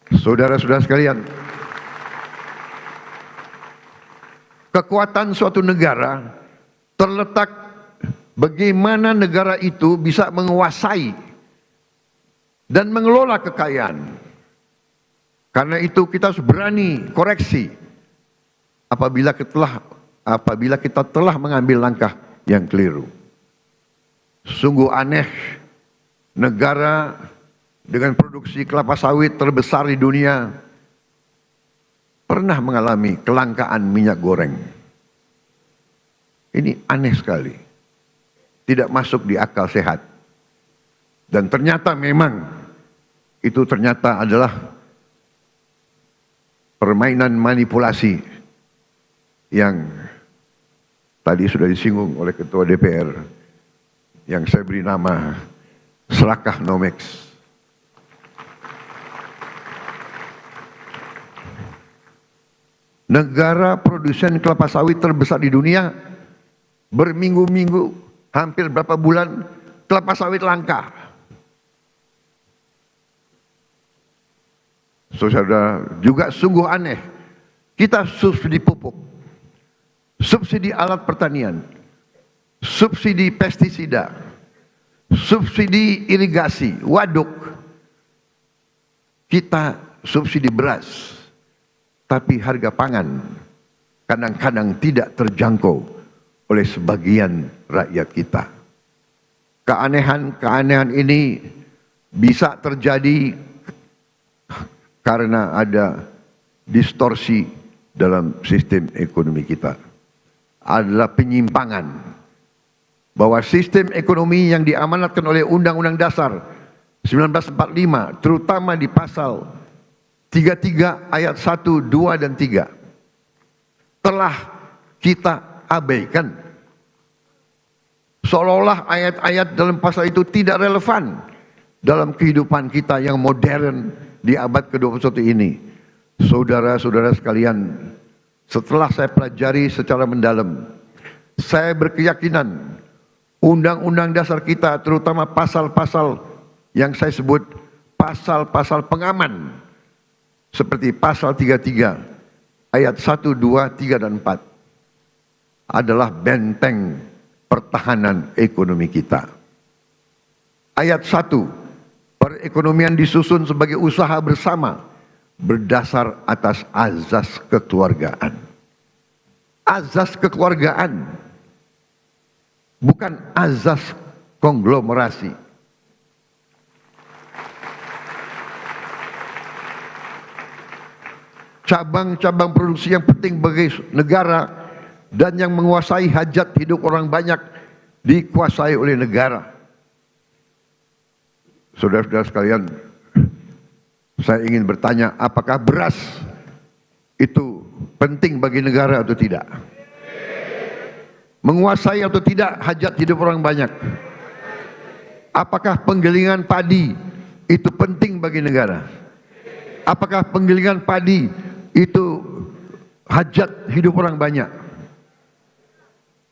Saudara-saudara sekalian, kekuatan suatu negara terletak bagaimana negara itu bisa menguasai dan mengelola kekayaan. Karena itu kita harus berani koreksi apabila kita telah mengambil langkah yang keliru. Sungguh aneh negara dengan produksi kelapa sawit terbesar di dunia pernah mengalami kelangkaan minyak goreng. Ini aneh sekali. Tidak masuk di akal sehat. Dan ternyata memang itu ternyata adalah permainan manipulasi yang tadi sudah disinggung oleh Ketua DPR yang saya beri nama Serakah Nomex. Negara produsen kelapa sawit terbesar di dunia berminggu-minggu, hampir berapa bulan kelapa sawit langka. Saudara, juga sungguh aneh. Kita subsidi pupuk, subsidi alat pertanian, subsidi pestisida, subsidi irigasi, waduk. Kita subsidi beras. Tapi harga pangan kadang-kadang tidak terjangkau oleh sebagian rakyat kita. Keanehan-keanehan ini bisa terjadi karena ada distorsi dalam sistem ekonomi kita. Adalah penyimpangan bahwa sistem ekonomi yang diamanatkan oleh Undang-Undang Dasar 1945, terutama di pasal 33 ayat 1, 2, dan 3 telah kita abaikan. Seolah-olah ayat-ayat dalam pasal itu tidak relevan dalam kehidupan kita yang modern di abad ke-21 ini. Saudara-saudara sekalian, setelah saya pelajari secara mendalam, saya berkeyakinan Undang-Undang Dasar kita, terutama pasal-pasal yang saya sebut pasal-pasal pengaman, seperti pasal 33 ayat 1, 2, 3, dan 4 adalah benteng pertahanan ekonomi kita. Ayat 1, perekonomian disusun sebagai usaha bersama berdasar atas azas kekeluargaan. Azas kekeluargaan, bukan azas konglomerasi. Cabang-cabang produksi yang penting bagi negara dan yang menguasai hajat hidup orang banyak dikuasai oleh negara. Saudara-saudara sekalian, saya ingin bertanya, apakah beras itu penting bagi negara atau tidak? Menguasai atau tidak hajat hidup orang banyak? Apakah penggilingan padi itu penting bagi negara? Apakah penggilingan padi itu hajat hidup orang banyak?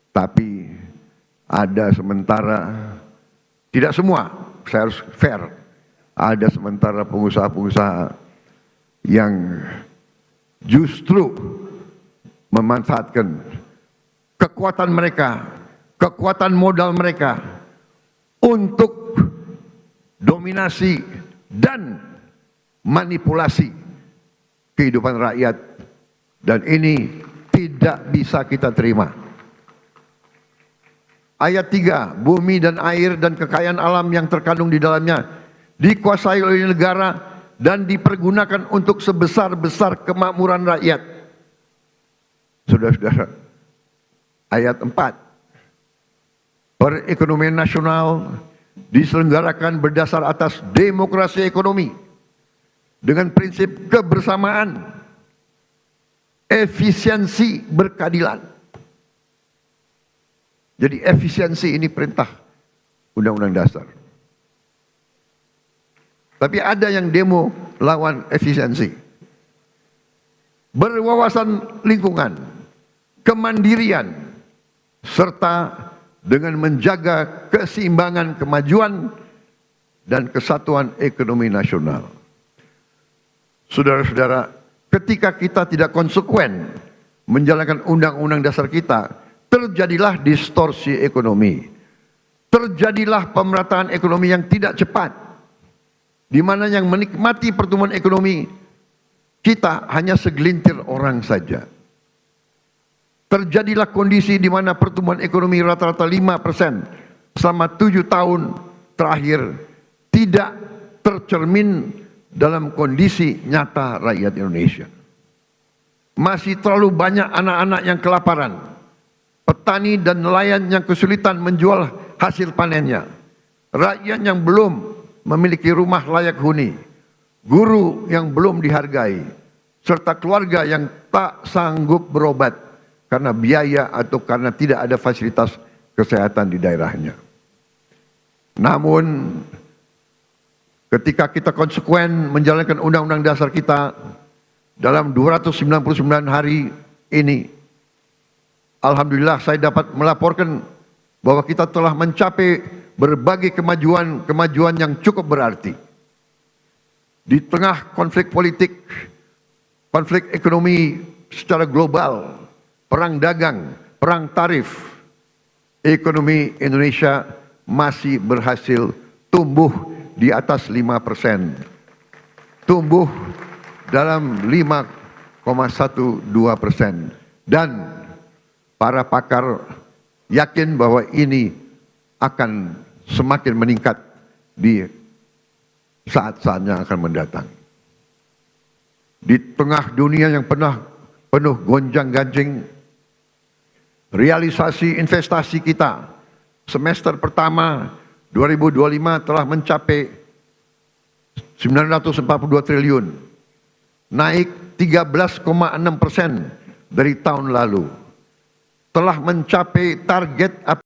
Tapi ada sementara, tidak semua, saya harus fair, ada sementara pengusaha-pengusaha yang justru memanfaatkan kekuatan mereka, kekuatan modal mereka untuk dominasi dan manipulasi kehidupan rakyat, dan ini tidak bisa kita terima. Ayat 3, bumi dan air dan kekayaan alam yang terkandung di dalamnya dikuasai oleh negara dan dipergunakan untuk sebesar-besar kemakmuran rakyat. Saudara-saudara, ayat 4, perekonomian nasional diselenggarakan berdasar atas demokrasi ekonomi dengan prinsip kebersamaan, efisiensi, berkeadilan. Jadi efisiensi ini perintah Undang-Undang Dasar. Tapi ada yang demo lawan efisiensi. Berwawasan lingkungan, kemandirian, serta dengan menjaga keseimbangan kemajuan dan kesatuan ekonomi nasional. Saudara-saudara, ketika kita tidak konsekuen menjalankan undang-undang dasar kita, terjadilah distorsi ekonomi. Terjadilah pemerataan ekonomi yang tidak cepat, di mana yang menikmati pertumbuhan ekonomi kita hanya segelintir orang saja. Terjadilah kondisi di mana pertumbuhan ekonomi rata-rata 5% selama 7 tahun terakhir tidak tercermin dalam kondisi nyata rakyat Indonesia. Masih terlalu banyak anak-anak yang kelaparan, petani dan nelayan yang kesulitan menjual hasil panennya, rakyat yang belum memiliki rumah layak huni, guru yang belum dihargai, serta keluarga yang tak sanggup berobat karena biaya atau karena tidak ada fasilitas kesehatan di daerahnya. Namun, ketika kita konsekuen menjalankan undang-undang dasar kita dalam 299 hari ini, alhamdulillah saya dapat melaporkan bahwa kita telah mencapai berbagai kemajuan yang cukup berarti. Di tengah konflik politik, konflik ekonomi secara global, perang dagang, perang tarif, ekonomi Indonesia masih berhasil tumbuh di atas 5%. Tumbuh dalam 5,12%. Dan para pakar yakin bahwa ini akan semakin meningkat di saat-saatnya akan mendatang. Di tengah dunia yang penuh gonjang-ganjing, realisasi investasi kita semester pertama 2025 telah mencapai 942 triliun, naik 13,6% dari tahun lalu. Telah mencapai target